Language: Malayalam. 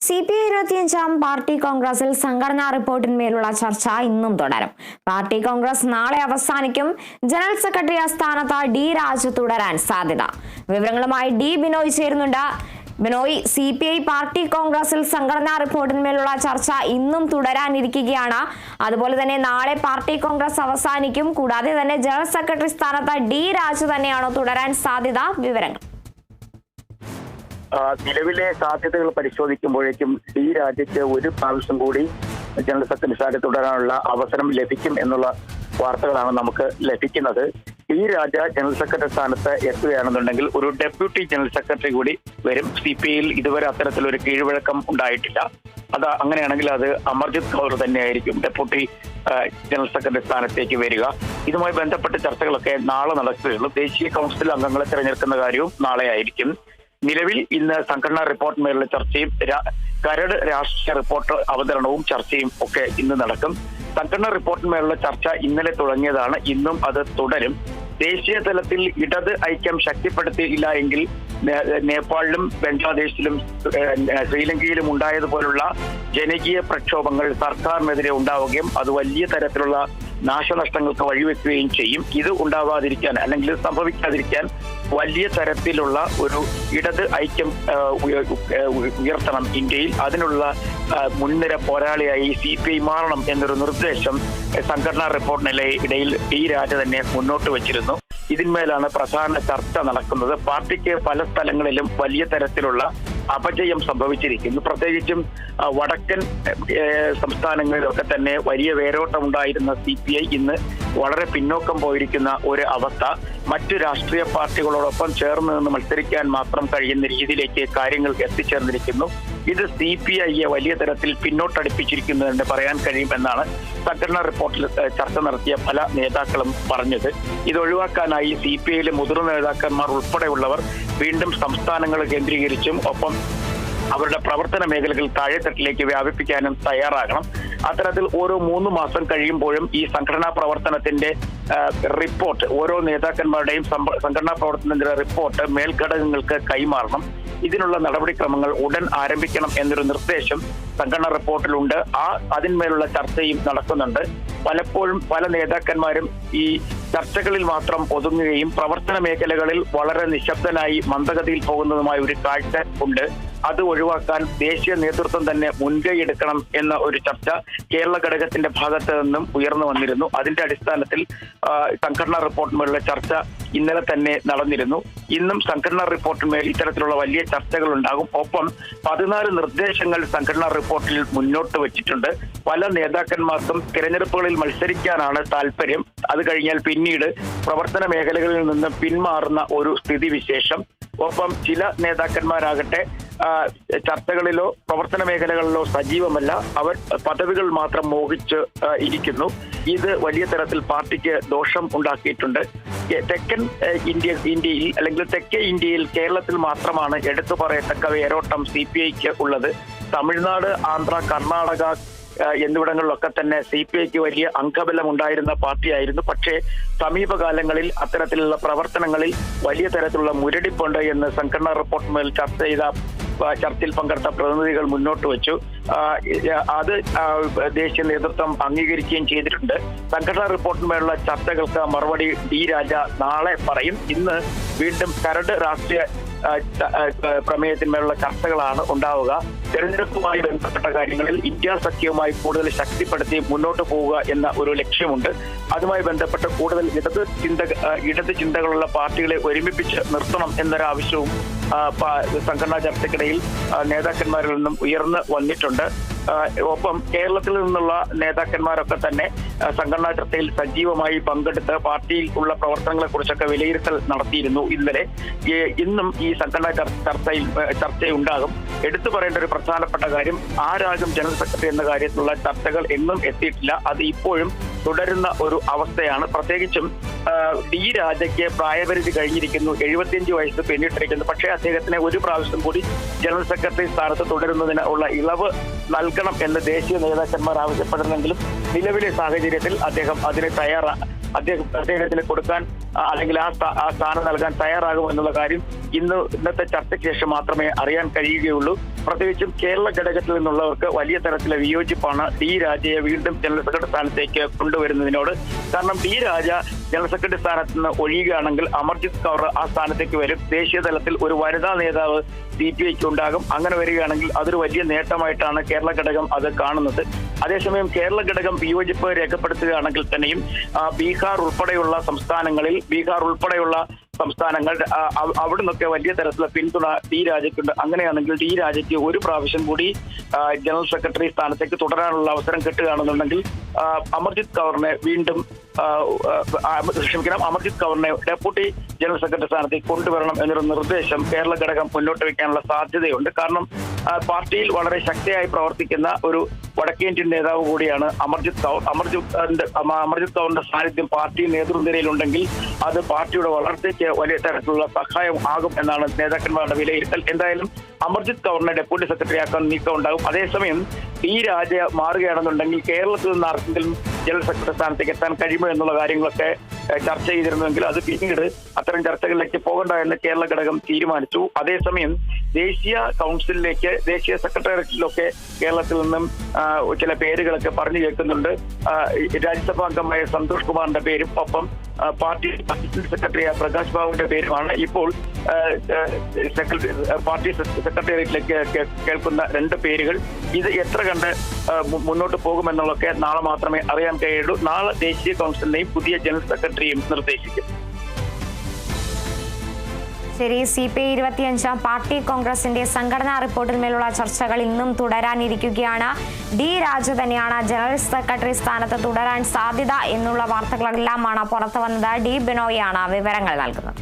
CPI 25-ാം പാർട്ടി കോൺഗ്രസിൽ സംഘടനാ റിപ്പോർട്ടിന്മേലുള്ള ചർച്ച ഇന്നും തുടരും. പാർട്ടി കോൺഗ്രസ് നാളെ അവസാനിക്കും. ജനറൽ സെക്രട്ടറി സ്ഥാനത്ത് ഡി രാജ തുടരാൻ സാധ്യത. വിവരങ്ങളുമായി ഡി ബിനോയ് ചേരുന്നുണ്ട്. ബിനോയ്, CPI പാർട്ടി കോൺഗ്രസിൽ സംഘടനാ റിപ്പോർട്ടിന്മേലുള്ള ചർച്ച ഇന്നും തുടരാനിരിക്കുകയാണ്. അതുപോലെ തന്നെ നാളെ പാർട്ടി കോൺഗ്രസ് അവസാനിക്കും. കൂടാതെ തന്നെ ജനറൽ സെക്രട്ടറി സ്ഥാനത്ത് ഡി രാജ തന്നെയാണോ തുടരാൻ സാധ്യത? വിവരങ്ങൾ. നിലവിലെ സാധ്യതകൾ പരിശോധിക്കുമ്പോഴേക്കും ഡി രാജയ്ക്ക് ഒരു പ്രാവശ്യം കൂടി ജനറൽ സെക്രട്ടറി സ്ഥാനത്ത് തുടരാനുള്ള അവസരം ലഭിക്കും എന്നുള്ള വാർത്തകളാണ് നമുക്ക് ലഭിക്കുന്നത്. ഡി രാജ ജനറൽ സെക്രട്ടറി സ്ഥാനത്ത് എത്തുകയാണെന്നുണ്ടെങ്കിൽ ഒരു ഡെപ്യൂട്ടി ജനറൽ സെക്രട്ടറി കൂടി വരും. CPIയിൽ ഇതുവരെ അത്തരത്തിലൊരു കീഴ്വഴക്കം ഉണ്ടായിട്ടില്ല. അത് അങ്ങനെയാണെങ്കിൽ അത് അമർജിത് കൗർ തന്നെയായിരിക്കും ഡെപ്യൂട്ടി ജനറൽ സെക്രട്ടറി സ്ഥാനത്തേക്ക് വരിക. ഇതുമായി ബന്ധപ്പെട്ട ചർച്ചകളൊക്കെ നാളെ നടക്കുകയുള്ളൂ. ദേശീയ കൗൺസിൽ അംഗങ്ങളെ തിരഞ്ഞെടുക്കുന്ന കാര്യവും നാളെ ആയിരിക്കും. നിലവിൽ ഇന്ന് സംഘടനാ റിപ്പോർട്ടിന്മേലുള്ള ചർച്ചയും കരട് രാഷ്ട്രീയ റിപ്പോർട്ട് അവതരണവും ചർച്ചയും ഒക്കെ ഇന്ന് നടക്കും. സംഘടനാ റിപ്പോർട്ടിന്മേലുള്ള ചർച്ച ഇന്നലെ തുടങ്ങിയതാണ്. ഇന്നും അത് തുടരും. ദേശീയ തലത്തിൽ ഇടത് ഐക്യം ശക്തിപ്പെടുത്തിയില്ല എങ്കിൽ നേപ്പാളിലും ബംഗ്ലാദേശിലും ശ്രീലങ്കയിലും ഉണ്ടായതുപോലുള്ള ജനകീയ പ്രക്ഷോഭങ്ങൾ സർക്കാരിനെതിരെ ഉണ്ടാവുകയും അത് വലിയ തരത്തിലുള്ള നാശനഷ്ടങ്ങൾക്ക് വഴിവെക്കുകയും ചെയ്യും. ഇത് ഉണ്ടാവാതിരിക്കാൻ അല്ലെങ്കിൽ സംഭവിക്കാതിരിക്കാൻ വലിയ തരത്തിലുള്ള ഒരു ഇടത് ഐക്യം ഉയർത്തണം ഇന്ത്യയിൽ. അതിനുള്ള മുൻനിര പോരാളിയായി CPI മാറണം എന്നൊരു നിർദ്ദേശം സംഘടനാ റിപ്പോർട്ടിനിടെ ഇടയിൽ ഡി രാജ തന്നെ മുന്നോട്ട് വച്ചിരുന്നു. ഇതിന്മേലാണ് പ്രധാന ചർച്ച നടക്കുന്നത്. പാർട്ടിക്ക് പല സ്ഥലങ്ങളിലും വലിയ തരത്തിലുള്ള അപജയം സംഭവിച്ചിരിക്കുന്നു. പ്രത്യേകിച്ചും വടക്കൻ സംസ്ഥാനങ്ങളിലൊക്കെ തന്നെ വലിയ വേരോട്ടം ഉണ്ടായിരുന്ന CPI ഇന്ന് വളരെ പിന്നോക്കം പോയിരിക്കുന്ന ഒരു അവസ്ഥ. മറ്റു രാഷ്ട്രീയ പാർട്ടികളോടൊപ്പം ചേർന്ന് നിന്ന് മത്സരിക്കാൻ മാത്രം കഴിയുന്ന രീതിയിലേക്ക് കാര്യങ്ങൾ എത്തിച്ചേർന്നിരിക്കുന്നു. ഇത് CPIയെ വലിയ തരത്തിൽ പിന്നോട്ടടിപ്പിച്ചിരിക്കുന്നു എന്ന് പറയാൻ കഴിയുമെന്നാണ് സംഘടനാ റിപ്പോർട്ടിൽ ചർച്ച നടത്തിയ പല നേതാക്കളും പറഞ്ഞത്. ഇത് ഒഴിവാക്കാനായി CPIയിലെ മുതിർന്ന നേതാക്കന്മാർ ഉൾപ്പെടെയുള്ളവർ വീണ്ടും സംസ്ഥാനങ്ങൾ കേന്ദ്രീകരിച്ചും ഒപ്പം അവരുടെ പ്രവർത്തന മേഖലകൾ താഴെത്തട്ടിലേക്ക് വ്യാപിപ്പിക്കാനും തയ്യാറാകണം. അത്തരത്തിൽ ഓരോ 3 മാസം കഴിയുമ്പോഴും ഈ സംഘടനാ പ്രവർത്തനത്തിന്റെ റിപ്പോർട്ട് ഓരോ നേതാക്കന്മാരുടെയും സംഘടനാ പ്രവർത്തനത്തിന്റെ റിപ്പോർട്ട് മേൽഘടകങ്ങൾക്ക് കൈമാറണം. ഇതിനുള്ള നടപടിക്രമങ്ങൾ ഉടൻ ആരംഭിക്കണം എന്നൊരു നിർദ്ദേശം സംഘടനാ റിപ്പോർട്ടിലുണ്ട്. അതിന്മേലുള്ള ചർച്ചയും നടക്കുന്നുണ്ട്. പലപ്പോഴും പല നേതാക്കന്മാരും ഈ ചർച്ചകളിൽ മാത്രം ഒതുങ്ങുകയും പ്രവർത്തന മേഖലകളിൽ വളരെ നിശബ്ദനായി മന്ദഗതിയിൽ പോകുന്നതുമായ ഒരു കാഴ്ച ഉണ്ട്. അത് ഒഴിവാക്കാൻ ദേശീയ നേതൃത്വം തന്നെ മുൻകൈയെടുക്കണം എന്ന ഒരു ചർച്ച കേരള ഘടകത്തിന്റെ ഭാഗത്ത് നിന്നും ഉയർന്നു വന്നിരുന്നു. അതിന്റെ അടിസ്ഥാനത്തിൽ സംഘടനാ റിപ്പോർട്ടിന്മേലുള്ള ചർച്ച ഇന്നലെ തന്നെ നടന്നിരുന്നു. ഇന്നും സംഘടനാ റിപ്പോർട്ടിന്മേൽ ഇത്തരത്തിലുള്ള വലിയ ചർച്ചകൾ ഉണ്ടാകും. ഒപ്പം 14 നിർദ്ദേശങ്ങൾ സംഘടനാ റിപ്പോർട്ടിൽ മുന്നോട്ട് വെച്ചിട്ടുണ്ട്. പല നേതാക്കന്മാർക്കും തിരഞ്ഞെടുപ്പുകളിൽ മത്സരിക്കാനാണ് താല്പര്യം. അത് കഴിഞ്ഞാൽ പിന്നീട് പ്രവർത്തന മേഖലകളിൽ നിന്ന് പിന്മാറുന്ന ഒരു സ്ഥിതിവിശേഷം. ഒപ്പം ചില നേതാക്കന്മാരാകട്ടെ ചർച്ചകളിലോ പ്രവർത്തന മേഖലകളിലോ സജീവമല്ല. അവർ പദവികൾ മാത്രം മോഹിച്ച് ഇരിക്കുന്നു. ഇത് വലിയ തരത്തിൽ പാർട്ടിക്ക് ദോഷം ഉണ്ടാക്കിയിട്ടുണ്ട്. തെക്കൻ ഇന്ത്യയിൽ അല്ലെങ്കിൽ തെക്കേ ഇന്ത്യയിൽ കേരളത്തിൽ മാത്രമാണ് എടുത്തു പറയത്തക്ക വേരോട്ടം CPIക്ക് ഉള്ളത്. തമിഴ്നാട്, ആന്ധ്ര, കർണാടക എന്നിവിടങ്ങളിലൊക്കെ തന്നെ CPIക്ക് വലിയ അംഗബലം ഉണ്ടായിരുന്ന പാർട്ടിയായിരുന്നു. പക്ഷേ സമീപകാലങ്ങളിൽ അത്തരത്തിലുള്ള പ്രവർത്തനങ്ങളിൽ വലിയ തരത്തിലുള്ള മുരടിപ്പുണ്ട് എന്ന് സംഘടനാ റിപ്പോർട്ടിന്മേൽ ചർച്ചയിൽ പങ്കെടുത്ത പ്രതിനിധികൾ മുന്നോട്ട് വെച്ചു. അത് ദേശീയ നേതൃത്വം അംഗീകരിക്കുകയും ചെയ്തിട്ടുണ്ട്. സംഘടനാ റിപ്പോർട്ടിന്മേലുള്ള ചർച്ചകൾക്ക് മറുപടി ഡി രാജ നാളെ പറയും. ഇന്ന് വീണ്ടും കരട് രാഷ്ട്രീയ പ്രമേയത്തിന്മേലുള്ള ചർച്ചകളാണ് ഉണ്ടാവുക. തെരഞ്ഞെടുപ്പുമായി ബന്ധപ്പെട്ട കാര്യങ്ങളിൽ ഇന്ത്യ സഖ്യവുമായി കൂടുതൽ ശക്തിപ്പെടുത്തി മുന്നോട്ട് പോവുക എന്ന ഒരു ലക്ഷ്യമുണ്ട്. അതുമായി ബന്ധപ്പെട്ട് കൂടുതൽ ഇടത് ചിന്തകളുള്ള പാർട്ടികളെ ഒരുമിപ്പിച്ച് നിർത്തണം എന്നൊരാവശ്യവും സംഘടനാ ചർച്ചയ്ക്കിടയിൽ നേതാക്കന്മാരിൽ നിന്നും ഉയർന്നു വന്നിട്ടുണ്ട്. ഒപ്പം കേരളത്തിൽ നിന്നുള്ള നേതാക്കന്മാരൊക്കെ തന്നെ സംഘടനാ ചർച്ചയിൽ സജീവമായി പങ്കെടുത്ത് പാർട്ടിയിൽ ഉള്ള പ്രവർത്തനങ്ങളെ കുറിച്ചൊക്കെ വിലയിരുത്തൽ നടത്തിയിരുന്നു ഇന്നലെ. ഇന്നും ഈ സംഘടനാ ചർച്ചയുണ്ടാകും. എടുത്തു പറയേണ്ട ഒരു പ്രധാനപ്പെട്ട കാര്യം, ആരാകും ജനറൽ സെക്രട്ടറി എന്ന കാര്യത്തിലുള്ള ചർച്ചകൾ എന്നും എത്തിയിട്ടില്ല. അത് ഇപ്പോഴും തുടരുന്ന ഒരു അവസ്ഥയാണ്. പ്രത്യേകിച്ചും ഡി രാജയ്ക്ക് പ്രായപരിധി കഴിഞ്ഞിരിക്കുന്നു. 75 വയസ്സ് പിന്നിട്ടിരിക്കുന്നു. പക്ഷേ അദ്ദേഹത്തിന് ഒരു പ്രാവശ്യം കൂടി ജനറൽ സെക്രട്ടറി സ്ഥാനത്ത് തുടരുന്നതിന് ഉള്ള ഇളവ് നൽകണം എന്ന് ദേശീയ നേതാക്കന്മാർ ആവശ്യപ്പെടുന്നെങ്കിലും നിലവിലെ സാഹചര്യത്തിൽ അദ്ദേഹം അതിന് അദ്ദേഹത്തിന് കൊടുക്കാൻ അല്ലെങ്കിൽ ആ സ്ഥാനം നൽകാൻ തയ്യാറാകുമെന്നുള്ള കാര്യം ഇന്നത്തെ ചർച്ചയ്ക്ക് ശേഷം മാത്രമേ അറിയാൻ കഴിയുകയുള്ളൂ. പ്രത്യേകിച്ചും കേരള ഘടകത്തിൽ നിന്നുള്ളവർക്ക് വലിയ തരത്തിലെ വിയോജിപ്പാണ് ഡി രാജയെ വീണ്ടും ജനറൽ സെക്രട്ടറി സ്ഥാനത്തേക്ക് കൊണ്ടുവരുന്നതിനോട്. കാരണം ഡി രാജ ജനറൽ സെക്രട്ടറി സ്ഥാനത്ത് നിന്ന് ഒഴിയുകയാണെങ്കിൽ അമർജിത് കൗർ ആ സ്ഥാനത്തേക്ക് വരും. ദേശീയ തലത്തിൽ ഒരു വനിതാ നേതാവ് CPIക്ക് ഉണ്ടാകും. അങ്ങനെ വരികയാണെങ്കിൽ അതൊരു വലിയ നേട്ടമായിട്ടാണ് കേരള ഘടകം അത് കാണുന്നത്. അതേസമയം കേരള ഘടകം വിയോജിപ്പ് രേഖപ്പെടുത്തുകയാണെങ്കിൽ തന്നെയും ബീഹാർ ഉൾപ്പെടെയുള്ള സംസ്ഥാനങ്ങൾ അവിടെ നിന്നൊക്കെ വലിയ തരത്തിലുള്ള പിന്തുണ ഡി രാജയ്ക്കുണ്ട്. അങ്ങനെയാണെങ്കിൽ ഡി രാജയ്ക്ക് ഒരു പ്രാവശ്യം കൂടി ജനറൽ സെക്രട്ടറി സ്ഥാനത്തേക്ക് തുടരാനുള്ള അവസരം കിട്ടുകയാണെന്നുണ്ടെങ്കിൽ അമർജിത് കൗറിനെ ഡെപ്യൂട്ടി ജനറൽ സെക്രട്ടറി സ്ഥാനത്തേക്ക് കൊണ്ടുവരണം എന്നൊരു നിർദ്ദേശം കേരള ഘടകം മുന്നോട്ട് വയ്ക്കാനുള്ള സാധ്യതയുണ്ട്. കാരണം പാർട്ടിയിൽ വളരെ ശക്തിയായി പ്രവർത്തിക്കുന്ന ഒരു വടക്കേന്ത്യൻ നേതാവ് കൂടിയാണ് അമർജിത് കൗർ. അമർജിത് കൗറിന്റെ സാന്നിധ്യം പാർട്ടി നേതൃനിരയിലുണ്ടെങ്കിൽ അത് പാർട്ടിയുടെ വളർച്ചയ്ക്ക് വലിയ തരത്തിലുള്ള സഹായം ആകും എന്നാണ് നേതാക്കന്മാരുടെ വിലയിരുത്തൽ. എന്തായാലും അമർജിത് കൗറിനെ ഡെപ്യൂട്ടി സെക്രട്ടറി ആക്കാൻ നീക്കം ഉണ്ടാകും. അതേസമയം ഡി രാജ മാറുകയാണെന്നുണ്ടെങ്കിൽ കേരളത്തിൽ നിന്ന് ആർക്കെങ്കിലും ജനറൽ സെക്രട്ടറി സ്ഥാനത്തേക്ക് എത്താൻ കഴിയുമോ എന്നുള്ള കാര്യങ്ങളൊക്കെ ചർച്ച ചെയ്തിരുന്നുവെങ്കിൽ അത് പിന്നീട് അത്തരം ചർച്ചകളിലേക്ക് പോകണ്ട എന്ന് കേരള ഘടകം തീരുമാനിച്ചു. അതേസമയം ദേശീയ കൗൺസിലിലേക്ക്, ദേശീയ സെക്രട്ടേറിയറ്റിലൊക്കെ കേരളത്തിൽ നിന്നും ചില പേരുകളൊക്കെ പറഞ്ഞു കേൾക്കുന്നുണ്ട്. രാജ്യസഭാ അംഗമായ സന്തോഷ് കുമാറിന്റെ പേരും ഒപ്പം പാർട്ടി അസിസ്റ്റന്റ് സെക്രട്ടറിയായ പ്രകാശ് ബാബുവിന്റെ പേരുമാണ് ഇപ്പോൾ പാർട്ടി സെക്രട്ടേറിയറ്റിലേക്ക് കേൾക്കുന്ന രണ്ട് പേരുകൾ. ഇത് എത്ര കണ്ട് മുന്നോട്ട് പോകുമെന്നുള്ളതൊക്കെ നാളെ മാത്രമേ അറിയാൻ കഴിയുള്ളൂ. നാളെ ദേശീയ കൗൺസിലിനെയും പുതിയ ജനറൽ സെക്രട്ടറിയും നിർദ്ദേശിക്കും. ശരി, CPI 25 പാർട്ടി കോൺഗ്രസിന്റെ സംഘടനാ റിപ്പോർട്ടിന്മേലുള്ള ചർച്ചകൾ ഇന്നും തുടരാനിരിക്കുകയാണ്. ഡി രാജ തന്നെയാണ് ജനറൽ സെക്രട്ടറി സ്ഥാനത്ത് തുടരാൻ സാധ്യത എന്നുള്ള വാർത്തകളെല്ലാമാണ് പുറത്തു വന്നത്. ഡി ബിനോയാണ് വിവരങ്ങൾ നൽകുന്നത്.